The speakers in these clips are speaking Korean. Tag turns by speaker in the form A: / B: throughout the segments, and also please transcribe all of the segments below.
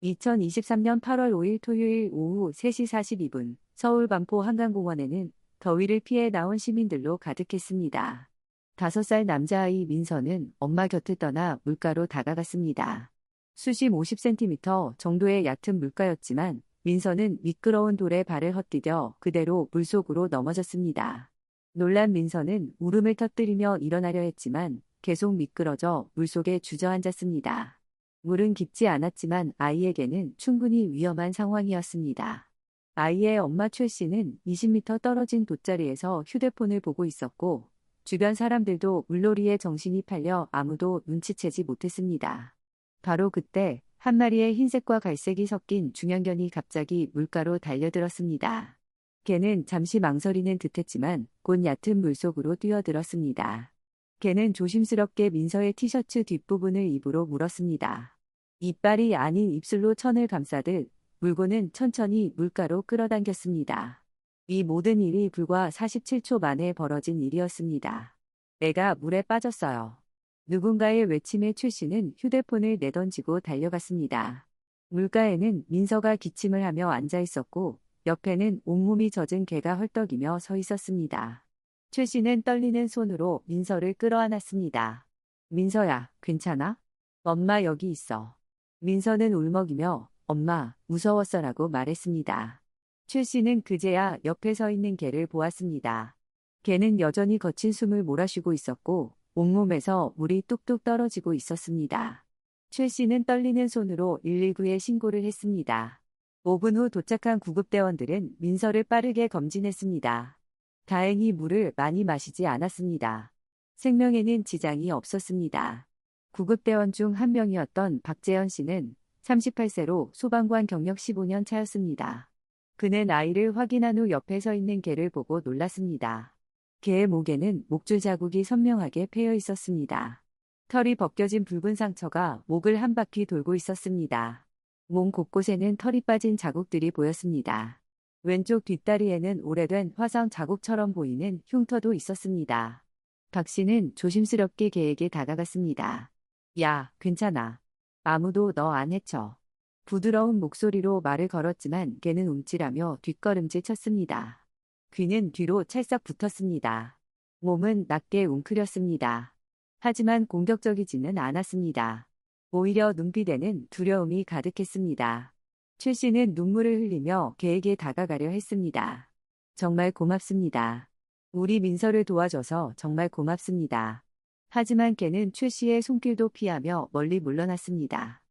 A: 2023년 8월 5일 토요일 오후 3시 42분 서울 반포 한강공원에는 더위를 피해 나온 시민들로 가득했습니다. 5살 남자아이 민서는 엄마 곁을 떠나 물가로 다가갔습니다. 수심 50cm 정도의 얕은 물가였지만 민서는 미끄러운 돌에 발을 헛디뎌 그대로 물속으로 넘어졌습니다. 놀란 민서는 울음을 터뜨리며 일어나려 했지만 계속 미끄러져 물속에 주저앉았습니다. 물은 깊지 않았지만 아이에게는 충분히 위험한 상황이었습니다. 아이의 엄마 최 씨는 20m 떨어진 돗자리에서 휴대폰을 보고 있었고 주변 사람들도 물놀이에 정신이 팔려 아무도 눈치채지 못했습니다. 바로 그때 한 마리의 흰색과 갈색이 섞인 중형견이 갑자기 물가로 달려들었습니다. 개는 잠시 망설이는 듯했지만 곧 얕은 물속으로 뛰어들었습니다. 개는 조심스럽게 민서의 티셔츠 뒷부분을 입으로 물었습니다. 이빨이 아닌 입술로 천을 감싸듯 물고는 천천히 물가로 끌어당겼습니다. 이 모든 일이 불과 47초 만에 벌어진 일이었습니다. 애가 물에 빠졌어요. 누군가의 외침에 최 씨는 휴대폰을 내던지고 달려갔습니다. 물가에는 민서가 기침을 하며 앉아 있었고 옆에는 온몸이 젖은 개가 헐떡이며 서 있었습니다. 최 씨는 떨리는 손으로 민서를 끌어안았습니다. 민서야, 괜찮아? 엄마 여기 있어. 민서는 울먹이며 엄마, 무서웠어라고 말했습니다. 최 씨는 그제야 옆에 서 있는 개를 보았습니다. 개는 여전히 거친 숨을 몰아쉬고 있었고 온몸에서 물이 뚝뚝 떨어지고 있었습니다. 최 씨는 떨리는 손으로 119에 신고를 했습니다. 5분 후 도착한 구급대원들은 민서를 빠르게 검진했습니다. 다행히 물을 많이 마시지 않았습니다. 생명에는 지장이 없었습니다. 구급대원 중 한 명이었던 박재현 씨는 38세로 소방관 경력 15년 차였습니다. 그는 아이를 확인한 후 옆에 서 있는 개를 보고 놀랐습니다. 개의 목에는 목줄 자국이 선명하게 패여 있었습니다. 털이 벗겨진 붉은 상처가 목을 한 바퀴 돌고 있었습니다. 몸 곳곳에는 털이 빠진 자국들이 보였습니다. 왼쪽 뒷다리에는 오래된 화상 자국처럼 보이는 흉터도 있었습니다. 박 씨는 조심스럽게 개에게 다가갔습니다. 야, 괜찮아. 아무도 너 안 해쳐. 부드러운 목소리로 말을 걸었지만 개는 움찔하며 뒷걸음질 쳤습니다. 귀는 뒤로 찰싹 붙었습니다. 몸은 낮게 웅크렸습니다. 하지만 공격적이지는 않았습니다. 오히려 눈빛에는 두려움이 가득했습니다. 최 씨는 눈물을 흘리며 개에게 다가가려 했습니다. 정말 고맙습니다. 우리 민서를 도와줘서 정말 고맙습니다. 하지만 개는 최 씨의 손길도 피하며 멀리 물러났습니다.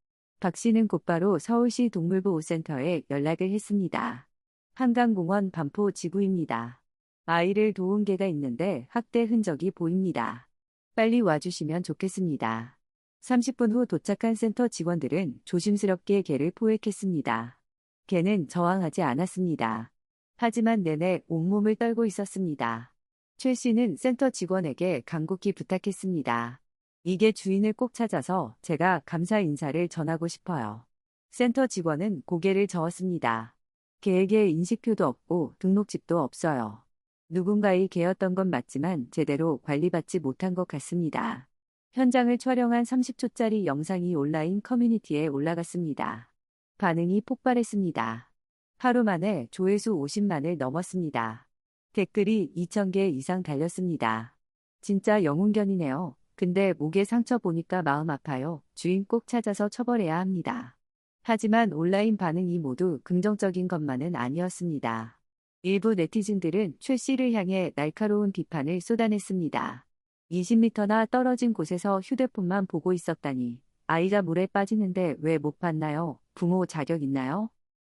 A: 박 씨는 곧바로 서울시 동물보호센터에 연락을 했습니다. 한강공원 반포 지구입니다. 아이를 도운 개가 있는데 학대 흔적이 보입니다. 빨리 와주시면 좋겠습니다. 30분 후 도착한 센터 직원들은 조심스럽게 개를 포획했습니다. 개는 저항하지 않았습니다. 하지만 내내 온몸을 떨고 있었습니다. 최 씨는 센터 직원에게 간곡히 부탁했습니다. 이게 주인을 꼭 찾아서 제가 감사 인사를 전하고 싶어요. 센터 직원은 고개를 저었습니다. 개에게 인식표도 없고 등록집도 없어요. 누군가의 개였던 건 맞지만 제대로 관리받지 못한 것 같습니다. 현장을 촬영한 30초짜리 영상이 온라인 커뮤니티에 올라갔습니다. 반응이 폭발했습니다. 하루 만에 조회수 50만을 넘었습니다. 댓글이 2,000개 이상 달렸습니다. 진짜 영웅견이네요. 근데 목에 상처 보니까 마음 아파요. 주인 꼭 찾아서 처벌해야 합니다. 하지만 온라인 반응이 모두 긍정적인 것만은 아니었습니다. 일부 네티즌들은 최 씨를 향해 날카로운 비판을 쏟아냈습니다. 20m나 떨어진 곳에서 휴대폰만 보고 있었다니. 아이가 물에 빠지는데 왜 못 봤나요? 부모 자격 있나요?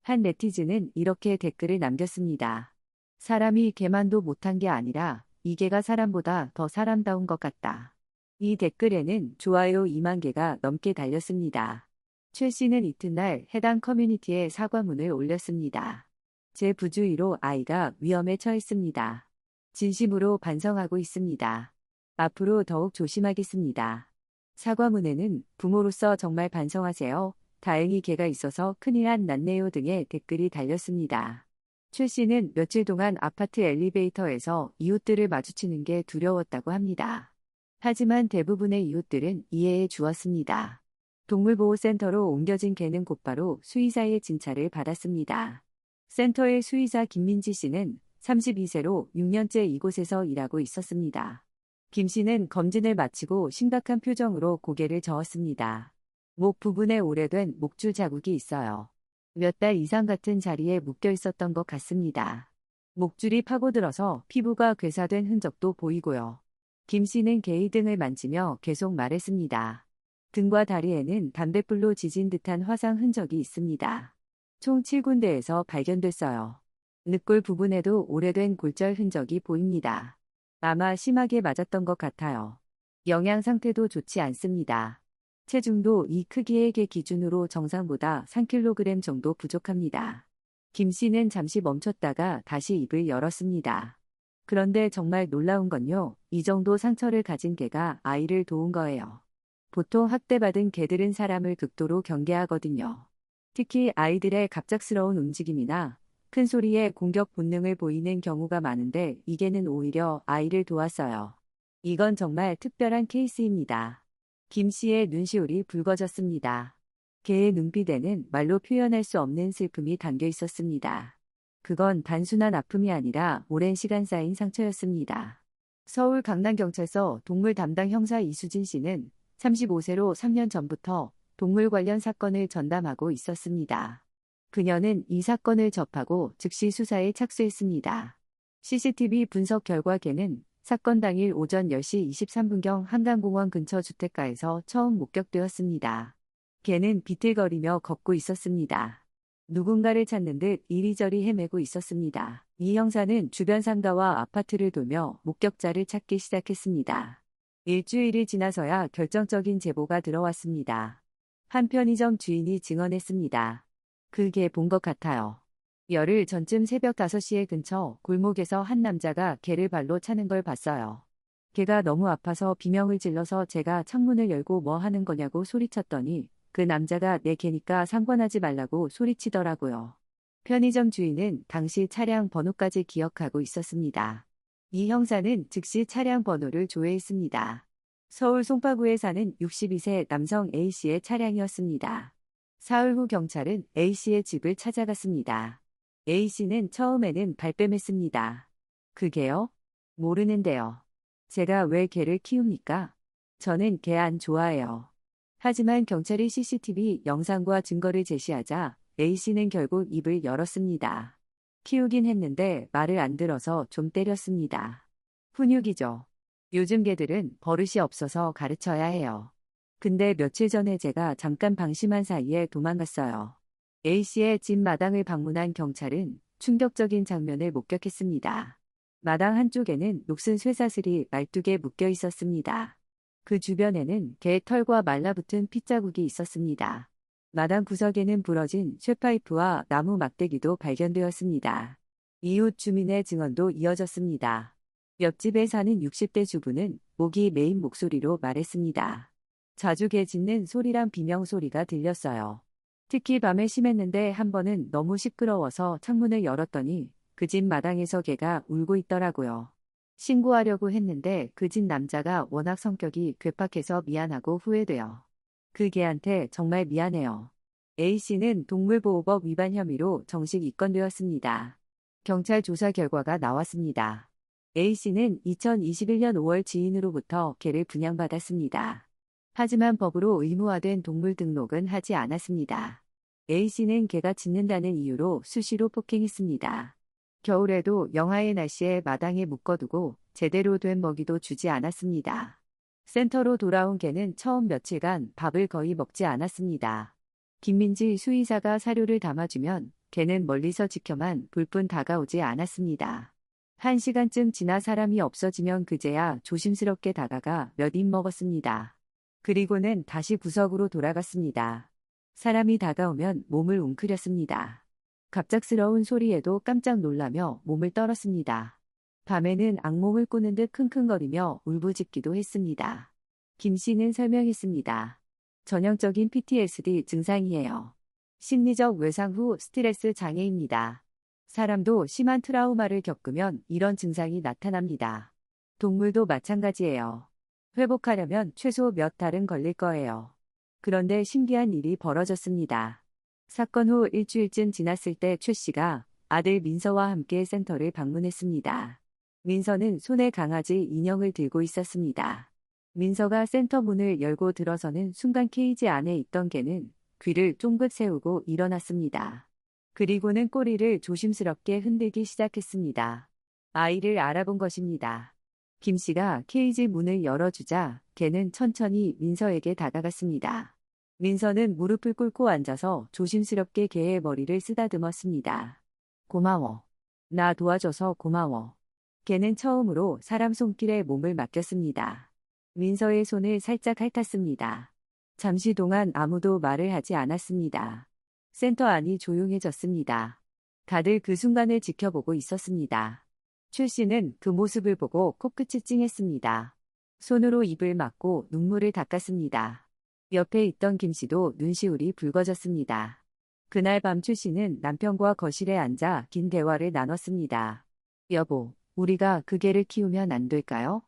A: 한 네티즌은 이렇게 댓글을 남겼습니다. 사람이 개만도 못한 게 아니라 이 개가 사람보다 더 사람다운 것 같다. 이 댓글에는 좋아요 2만 개가 넘게 달렸습니다. 최 씨는 이튿날 해당 커뮤니티에 사과문을 올렸습니다. 제 부주의로 아이가 위험에 처했습니다. 진심으로 반성하고 있습니다. 앞으로 더욱 조심하겠습니다. 사과문에는 부모로서 정말 반성하세요. 다행히 개가 있어서 큰일 안 났네요 등의 댓글이 달렸습니다. 최 씨는 며칠 동안 아파트 엘리베이터에서 이웃들을 마주치는 게 두려웠다고 합니다. 하지만 대부분의 이웃들은 이해해 주었습니다. 동물보호센터로 옮겨진 개는 곧바로 수의사의 진찰을 받았습니다. 센터의 수의사 김민지 씨는 32세로 6년째 이곳에서 일하고 있었습니다. 김 씨는 검진을 마치고 심각한 표정으로 고개를 저었습니다. 목 부분에 오래된 목줄 자국이 있어요. 몇 달 이상 같은 자리에 묶여 있었던 것 같습니다. 목줄이 파고들어서 피부가 괴사된 흔적도 보이고요. 김 씨는 개의 등을 만지며 계속 말했습니다. 등과 다리에는 담뱃불로 지진 듯한 화상 흔적이 있습니다. 총 7군데에서 발견됐어요. 늑골 부분에도 오래된 골절 흔적이 보입니다. 아마 심하게 맞았던 것 같아요. 영양 상태도 좋지 않습니다. 체중도 이 크기의 개 기준으로 정상보다 3kg 정도 부족합니다. 김 씨는 잠시 멈췄다가 다시 입을 열었습니다. 그런데 정말 놀라운 건요, 이 정도 상처를 가진 개가 아이를 도운 거예요. 보통 학대받은 개들은 사람을 극도로 경계하거든요. 특히 아이들의 갑작스러운 움직임이나 큰 소리에 공격 본능을 보이는 경우가 많은데 이 개는 오히려 아이를 도왔어요. 이건 정말 특별한 케이스입니다. 김 씨의 눈시울이 붉어졌습니다. 개의 눈빛에는 말로 표현할 수 없는 슬픔이 담겨 있었습니다. 그건 단순한 아픔이 아니라 오랜 시간 쌓인 상처였습니다. 서울 강남경찰서 동물 담당 형사 이수진 씨는 35세로 3년 전부터 동물 관련 사건을 전담하고 있었습니다. 그녀는 이 사건을 접하고 즉시 수사에 착수했습니다. CCTV 분석 결과 개는 사건 당일 오전 10시 23분경 한강공원 근처 주택가에서 처음 목격되었습니다. 개는 비틀거리며 걷고 있었습니다. 누군가를 찾는 듯 이리저리 헤매고 있었습니다. 이 형사는 주변 상가와 아파트를 돌며 목격자를 찾기 시작했습니다. 일주일이 지나서야 결정적인 제보가 들어왔습니다. 한 편의점 주인이 증언했습니다. 그 개 본 것 같아요. 열흘 전쯤 새벽 5시에 근처 골목에서 한 남자가 개를 발로 차는 걸 봤어요. 개가 너무 아파서 비명을 질러서 제가 창문을 열고 뭐 하는 거냐고 소리쳤더니 그 남자가 내 개니까 상관하지 말라고 소리치더라고요. 편의점 주인은 당시 차량 번호까지 기억하고 있었습니다. 이 형사는 즉시 차량 번호를 조회했습니다. 서울 송파구에 사는 62세 남성 A씨의 차량이었습니다. 사흘 후 경찰은 A씨의 집을 찾아갔습니다. A씨는 처음에는 발뺌했습니다. 그게요? 모르는데요. 제가 왜 개를 키웁니까? 저는 개 안 좋아해요. 하지만 경찰이 CCTV 영상과 증거를 제시하자 A씨는 결국 입을 열었습니다. 키우긴 했는데 말을 안 들어서 좀 때렸습니다. 훈육이죠. 요즘 개들은 버릇이 없어서 가르쳐야 해요. 근데 며칠 전에 제가 잠깐 방심한 사이에 도망갔어요. A씨의 집 마당을 방문한 경찰은 충격적인 장면을 목격했습니다. 마당 한쪽에는 녹슨 쇠사슬이 12개 묶여 있었습니다. 그 주변에는 개의 털과 말라붙은 핏자국이 있었습니다. 마당 구석에는 부러진 쇠파이프와 나무 막대기도 발견되었습니다. 이웃 주민의 증언도 이어졌습니다. 옆집에 사는 60대 주부는 목이 메인 목소리로 말했습니다. 자주 개 짖는 소리랑 비명소리가 들렸어요. 특히 밤에 심했는데 한 번은 너무 시끄러워서 창문을 열었더니 그 집 마당에서 개가 울고 있더라고요. 신고하려고 했는데 그 집 남자가 워낙 성격이 괴팍해서 미안하고 후회돼요. 그 개한테 정말 미안해요. A씨는 동물보호법 위반 혐의로 정식 입건되었습니다. 경찰 조사 결과가 나왔습니다. A씨는 2021년 5월 지인으로부터 개를 분양받았습니다. 하지만 법으로 의무화된 동물 등록은 하지 않았습니다. A씨는 개가 짖는다는 이유로 수시로 폭행했습니다. 겨울에도 영하의 날씨에 마당에 묶어두고 제대로 된 먹이도 주지 않았습니다. 센터로 돌아온 개는 처음 며칠간 밥을 거의 먹지 않았습니다. 김민지 수의사가 사료를 담아주면 개는 멀리서 지켜만 불뿐 다가오지 않았습니다. 1시간쯤 지나 사람이 없어지면 그제야 조심스럽게 다가가 몇 입 먹었습니다. 그리고는 다시 구석으로 돌아갔습니다. 사람이 다가오면 몸을 웅크렸습니다. 갑작스러운 소리에도 깜짝 놀라며 몸을 떨었습니다. 밤에는 악몽을 꾸는 듯 킁킁거리며 울부짖기도 했습니다. 김 씨는 설명했습니다. 전형적인 PTSD 증상이에요. 심리적 외상 후 스트레스 장애입니다. 사람도 심한 트라우마를 겪으면 이런 증상이 나타납니다. 동물도 마찬가지예요. 회복하려면 최소 몇 달은 걸릴 거예요. 그런데 신기한 일이 벌어졌습니다. 사건 후 일주일쯤 지났을 때 최 씨가 아들 민서와 함께 센터를 방문했습니다. 민서는 손에 강아지 인형을 들고 있었습니다. 민서가 센터 문을 열고 들어서는 순간 케이지 안에 있던 개는 귀를 쫑긋 세우고 일어났습니다. 그리고는 꼬리를 조심스럽게 흔들기 시작했습니다. 아이를 알아본 것입니다. 김 씨가 케이지 문을 열어주자 개는 천천히 민서에게 다가갔습니다. 민서는 무릎을 꿇고 앉아서 조심스럽게 개의 머리를 쓰다듬었습니다. 고마워. 나 도와줘서 고마워. 개는 처음으로 사람 손길에 몸을 맡겼습니다. 민서의 손을 살짝 핥았습니다. 잠시 동안 아무도 말을 하지 않았습니다. 센터 안이 조용해졌습니다. 다들 그 순간을 지켜보고 있었습니다. 최 씨는 그 모습을 보고 코끝이 찡했습니다. 손으로 입을 막고 눈물을 닦았습니다. 옆에 있던 김 씨도 눈시울이 붉어졌습니다. 그날 밤 최 씨는 남편과 거실에 앉아 긴 대화를 나눴습니다. 여보, 우리가 그 개를 키우면 안 될까요?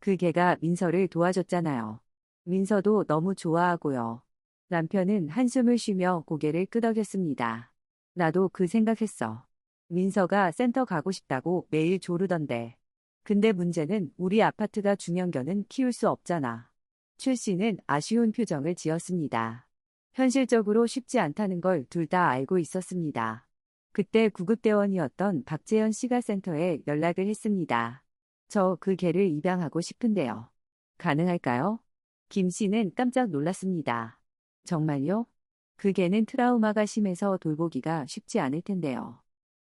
A: 그 개가 민서를 도와줬잖아요. 민서도 너무 좋아하고요. 남편은 한숨을 쉬며 고개를 끄덕였습니다. 나도 그 생각했어. 민서가 센터 가고 싶다고 매일 조르던데. 근데 문제는 우리 아파트가 중형견은 키울 수 없잖아. 최 씨는 아쉬운 표정을 지었습니다. 현실적으로 쉽지 않다는 걸 둘 다 알고 있었습니다. 그때 구급대원이었던 박재현 씨가 센터에 연락을 했습니다. 저 그 개를 입양하고 싶은데요. 가능할까요? 김 씨는 깜짝 놀랐습니다. 정말요? 그 개는 트라우마가 심해서 돌보기가 쉽지 않을 텐데요.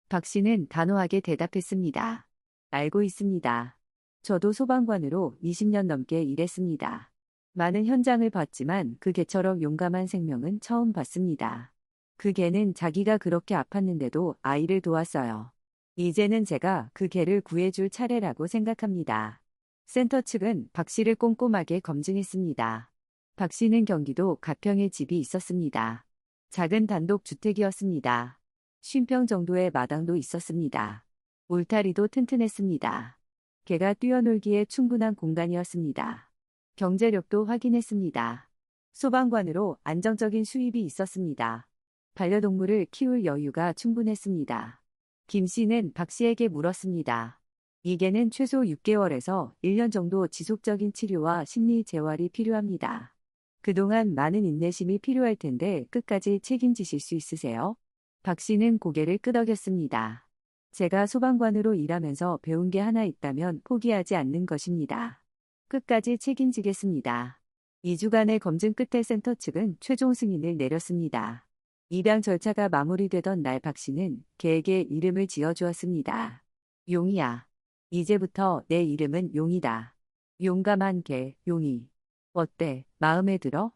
A: 박 씨는 단호하게 대답했습니다. 알고 있습니다. 저도 소방관으로 20년 넘게 일했습니다. 많은 현장을 봤지만 그 개처럼 용감한 생명은 처음 봤습니다. 그 개는 자기가 그렇게 아팠는데도 아이를 도왔어요. 이제는 제가 그 개를 구해줄 차례라고 생각합니다. 센터 측은 박 씨를 꼼꼼하게 검증했습니다. 박 씨는 경기도 가평에 집이 있었습니다. 작은 단독 주택이었습니다. 50평 정도의 마당도 있었습니다. 울타리도 튼튼했습니다. 개가 뛰어놀기에 충분한 공간이었습니다. 경제력도 확인했습니다. 소방관으로 안정적인 수입이 있었습니다. 반려동물을 키울 여유가 충분했습니다. 김 씨는 박 씨에게 물었습니다. 이 개는 최소 6개월에서 1년 정도 지속적인 치료와 심리 재활이 필요합니다. 그동안 많은 인내심이 필요할 텐데 끝까지 책임지실 수 있으세요? 박 씨는 고개를 끄덕였습니다. 제가 소방관으로 일하면서 배운 게 하나 있다면 포기하지 않는 것입니다. 끝까지 책임지겠습니다. 2주간의 검증 끝에 센터 측은 최종 승인을 내렸습니다. 입양 절차가 마무리되던 날 박 씨는 개에게 이름을 지어주었습니다. 용이야. 이제부터 내 이름은 용이다. 용감한 개, 용이. 어때? 마음에 들어?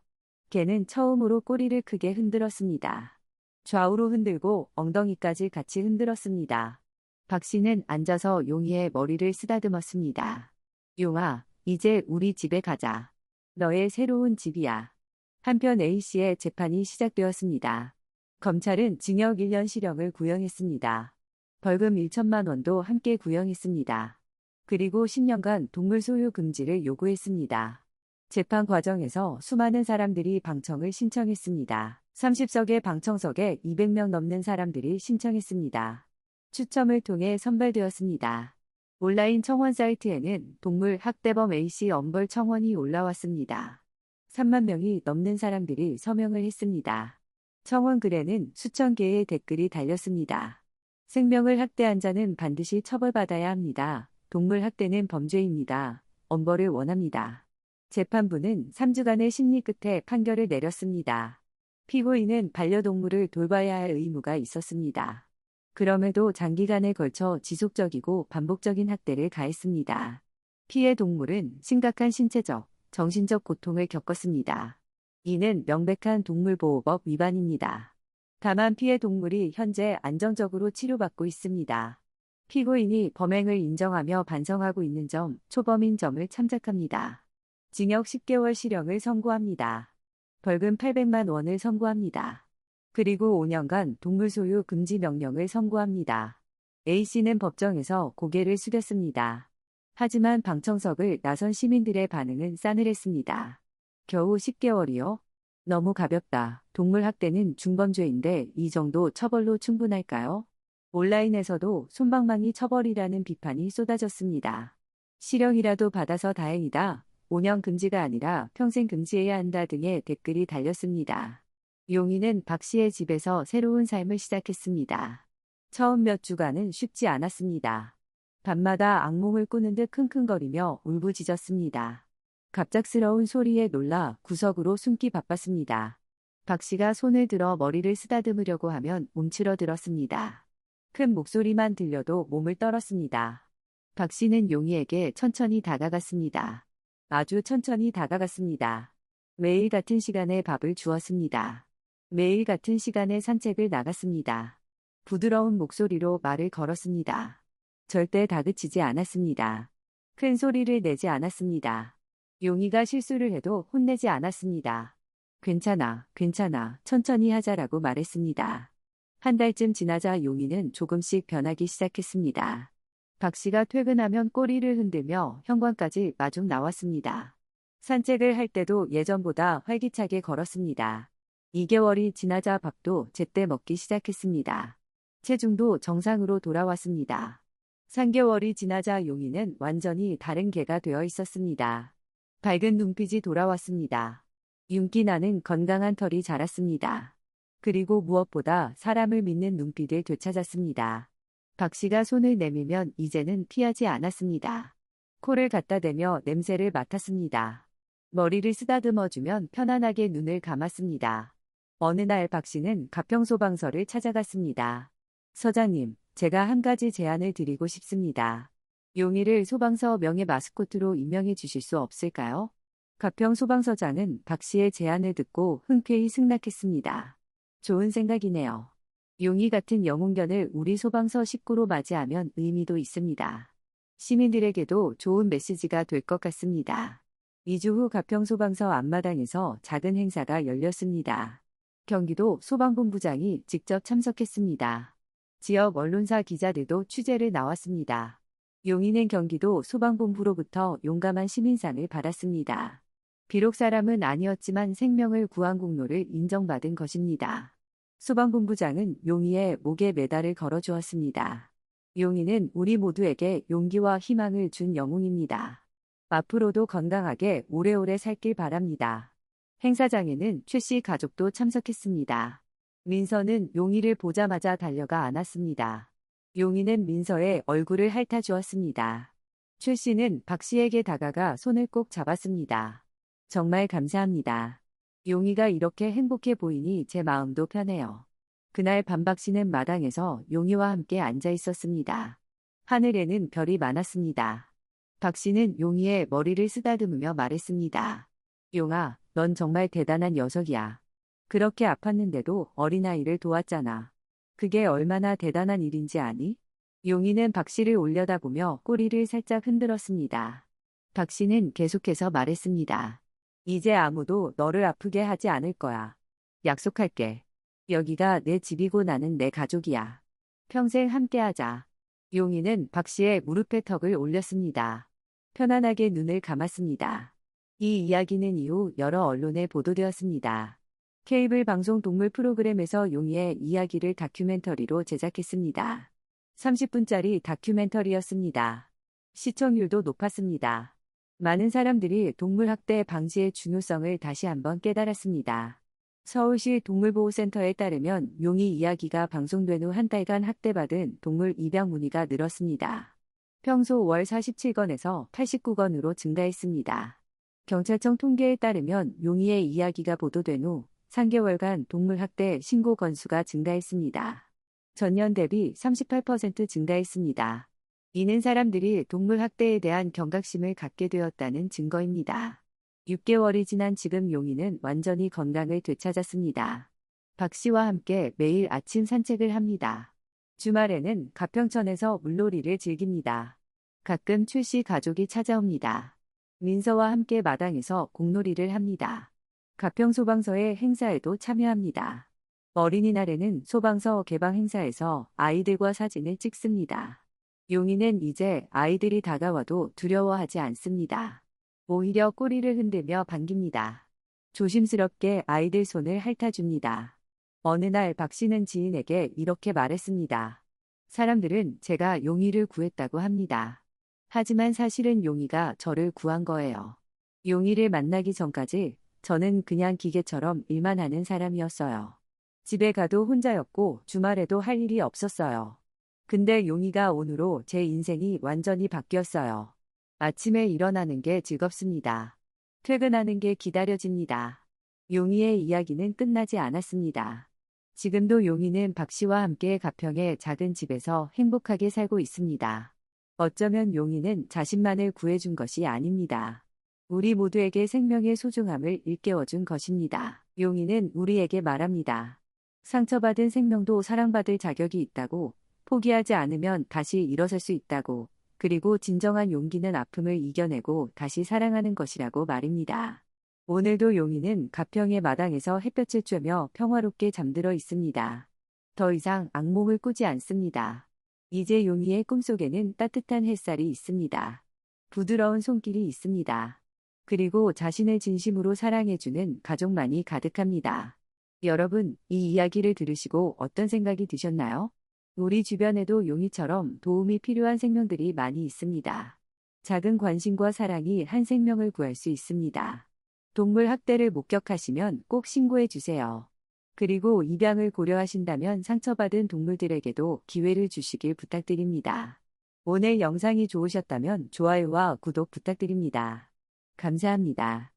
A: 개는 처음으로 꼬리를 크게 흔들었습니다. 좌우로 흔들고 엉덩이까지 같이 흔들었습니다. 박 씨는 앉아서 용이의 머리를 쓰다듬었습니다. 용아, 이제 우리 집에 가자. 너의 새로운 집이야. 한편 A씨의 재판이 시작되었습니다. 검찰은 징역 1년 실형을 구형했습니다. 벌금 1천만 원도 함께 구형했습니다. 그리고 10년간 동물 소유 금지를 요구했습니다. 재판 과정에서 수많은 사람들이 방청을 신청했습니다. 30석의 방청석에 200명 넘는 사람들이 신청했습니다. 추첨을 통해 선발되었습니다. 온라인 청원 사이트에는 동물 학대범 A씨 엄벌 청원이 올라왔습니다. 3만 명이 넘는 사람들이 서명을 했습니다. 청원 글에는 수천 개의 댓글이 달렸습니다. 생명을 학대한 자는 반드시 처벌받아야 합니다. 동물 학대는 범죄입니다. 엄벌을 원합니다. 재판부는 3주간의 심리 끝에 판결을 내렸습니다. 피고인은 반려동물을 돌봐야 할 의무가 있었습니다. 그럼에도 장기간에 걸쳐 지속적이고 반복적인 학대를 가했습니다. 피해 동물은 심각한 신체적, 정신적 고통을 겪었습니다. 이는 명백한 동물보호법 위반입니다. 다만 피해 동물이 현재 안정적으로 치료받고 있습니다. 피고인이 범행을 인정하며 반성하고 있는 점, 초범인 점을 참작합니다. 징역 10개월 실형을 선고합니다. 벌금 800만 원을 선고합니다. 그리고 5년간 동물 소유 금지 명령을 선고합니다. A씨는 법정에서 고개를 숙였습니다. 하지만 방청석을 나선 시민들의 반응은 싸늘했습니다. 겨우 10개월이요? 너무 가볍다. 동물학대는 중범죄인데 이 정도 처벌로 충분할까요? 온라인에서도 솜방망이 처벌이라는 비판이 쏟아졌습니다. 실형이라도 받아서 다행이다. 5년 금지가 아니라 평생 금지해야 한다 등의 댓글이 달렸습니다. 용의는 박 씨의 집에서 새로운 삶을 시작했습니다. 처음 몇 주간은 쉽지 않았습니다. 밤마다 악몽을 꾸는 듯 킁킁거리며 울부짖었습니다. 갑작스러운 소리에 놀라 구석으로 숨기 바빴습니다. 박 씨가 손을 들어 머리를 쓰다듬으려고 하면 움츠러들었습니다. 큰 목소리만 들려도 몸을 떨었습니다. 박 씨는 용의에게 천천히 다가갔습니다. 아주 천천히 다가갔습니다. 매일 같은 시간에 밥을 주었습니다. 매일 같은 시간에 산책을 나갔습니다. 부드러운 목소리로 말을 걸었습니다. 절대 다그치지 않았습니다. 큰 소리를 내지 않았습니다. 용의가 실수를 해도 혼내지 않았습니다. 괜찮아, 괜찮아, 천천히 하자라고 말했습니다. 한 달쯤 지나자 용의는 조금씩 변하기 시작했습니다. 박 씨가 퇴근하면 꼬리를 흔들며 현관까지 마중 나왔습니다. 산책을 할 때도 예전보다 활기차게 걸었습니다. 2개월이 지나자 밥도 제때 먹기 시작했습니다. 체중도 정상으로 돌아왔습니다. 3개월이 지나자 용의는 완전히 다른 개가 되어 있었습니다. 밝은 눈빛이 돌아왔습니다. 윤기 나는 건강한 털이 자랐습니다. 그리고 무엇보다 사람을 믿는 눈빛을 되찾았습니다. 박 씨가 손을 내밀면 이제는 피하지 않았습니다. 코를 갖다 대며 냄새를 맡았습니다. 머리를 쓰다듬어주면 편안하게 눈을 감았습니다. 어느 날 박 씨는 가평소방서를 찾아갔습니다. 서장님, 제가 한 가지 제안을 드리고 싶습니다. 용의를 소방서 명예 마스코트로 임명해 주실 수 없을까요? 가평소방서장은 박 씨의 제안을 듣고 흔쾌히 승낙했습니다. 좋은 생각이네요. 용의 같은 영웅견을 우리 소방서 식구로 맞이하면 의미도 있습니다. 시민들에게도 좋은 메시지가 될 것 같습니다. 2주 후 가평소방서 앞마당에서 작은 행사가 열렸습니다. 경기도 소방본부장이 직접 참석했습니다. 지역 언론사 기자들도 취재를 나왔습니다. 용의는 경기도 소방본부로부터 용감한 시민상을 받았습니다. 비록 사람은 아니었지만 생명을 구한 공로를 인정받은 것입니다. 소방본부장은 용의의 목에 메달을 걸어주었습니다. 용의는 우리 모두에게 용기와 희망을 준 영웅입니다. 앞으로도 건강하게 오래오래 살길 바랍니다. 행사장에는 최 씨 가족도 참석했습니다. 민서는 용의를 보자마자 달려가 안았습니다. 용의는 민서의 얼굴을 핥아주었습니다. 최 씨는 박 씨에게 다가가 손을 꼭 잡았습니다. 정말 감사합니다. 용의가 이렇게 행복해 보이니 제 마음도 편해요. 그날 밤 박 씨는 마당에서 용의와 함께 앉아 있었습니다. 하늘에는 별이 많았습니다. 박 씨는 용의의 머리를 쓰다듬으며 말했습니다. 용아, 넌 정말 대단한 녀석이야. 그렇게 아팠는데도 어린아이를 도왔잖아. 그게 얼마나 대단한 일인지 아니? 용의는 박 씨를 올려다보며 꼬리를 살짝 흔들었습니다. 박 씨는 계속해서 말했습니다. 이제 아무도 너를 아프게 하지 않을 거야. 약속할게. 여기가 내 집이고 나는 내 가족이야. 평생 함께하자. 용의는 박 씨의 무릎에 턱을 올렸습니다. 편안하게 눈을 감았습니다. 이 이야기는 이후 여러 언론에 보도되었습니다. 케이블 방송 동물 프로그램에서 용의의 이야기를 다큐멘터리로 제작했습니다. 30분짜리 다큐멘터리였습니다. 시청률도 높았습니다. 많은 사람들이 동물학대 방지의 중요성을 다시 한번 깨달았습니다. 서울시 동물보호센터에 따르면 용의 이야기가 방송된 후 한 달간 학대받은 동물 입양 문의가 늘었습니다. 평소 월 47건에서 89건으로 증가했습니다. 경찰청 통계에 따르면 용의의 이야기가 보도된 후 3개월간 동물학대 신고 건수가 증가했습니다. 전년 대비 38% 증가했습니다. 이는 사람들이 동물학대에 대한 경각심을 갖게 되었다는 증거입니다. 6개월이 지난 지금 용의는 완전히 건강을 되찾았습니다. 박 씨와 함께 매일 아침 산책을 합니다. 주말에는 가평천에서 물놀이를 즐깁니다. 가끔 최 씨 가족이 찾아옵니다. 민서와 함께 마당에서 공놀이를 합니다. 가평소방서의 행사에도 참여합니다. 어린이날에는 소방서 개방 행사에서 아이들과 사진을 찍습니다. 용의는 이제 아이들이 다가와도 두려워하지 않습니다. 오히려 꼬리를 흔들며 반깁니다. 조심스럽게 아이들 손을 핥아줍니다. 어느 날 박 씨는 지인에게 이렇게 말했습니다. 사람들은 제가 용의를 구했다고 합니다. 하지만 사실은 용의가 저를 구한 거예요. 용의를 만나기 전까지 저는 그냥 기계처럼 일만 하는 사람이었어요. 집에 가도 혼자였고 주말에도 할 일이 없었어요. 근데 용의가 온 후로 제 인생이 완전히 바뀌었어요. 아침에 일어나는 게 즐겁습니다. 퇴근하는 게 기다려집니다. 용의의 이야기는 끝나지 않았습니다. 지금도 용의는 박 씨와 함께 가평의 작은 집에서 행복하게 살고 있습니다. 어쩌면 용의는 자신만을 구해준 것이 아닙니다. 우리 모두에게 생명의 소중함을 일깨워준 것입니다. 용의는 우리에게 말합니다. 상처받은 생명도 사랑받을 자격이 있다고, 포기하지 않으면 다시 일어설 수 있다고, 그리고 진정한 용기는 아픔을 이겨내고 다시 사랑하는 것이라고 말입니다. 오늘도 용의는 가평의 마당에서 햇볕을 쬐며 평화롭게 잠들어 있습니다. 더 이상 악몽을 꾸지 않습니다. 이제 용의의 꿈속에는 따뜻한 햇살이 있습니다. 부드러운 손길이 있습니다. 그리고 자신을 진심으로 사랑해주는 가족만이 가득합니다. 여러분, 이 이야기를 들으시고 어떤 생각이 드셨나요? 우리 주변에도 용의처럼 도움이 필요한 생명들이 많이 있습니다. 작은 관심과 사랑이 한 생명을 구할 수 있습니다. 동물 학대를 목격하시면 꼭 신고해 주세요. 그리고 입양을 고려하신다면 상처받은 동물들에게도 기회를 주시길 부탁드립니다. 오늘 영상이 좋으셨다면 좋아요와 구독 부탁드립니다. 감사합니다.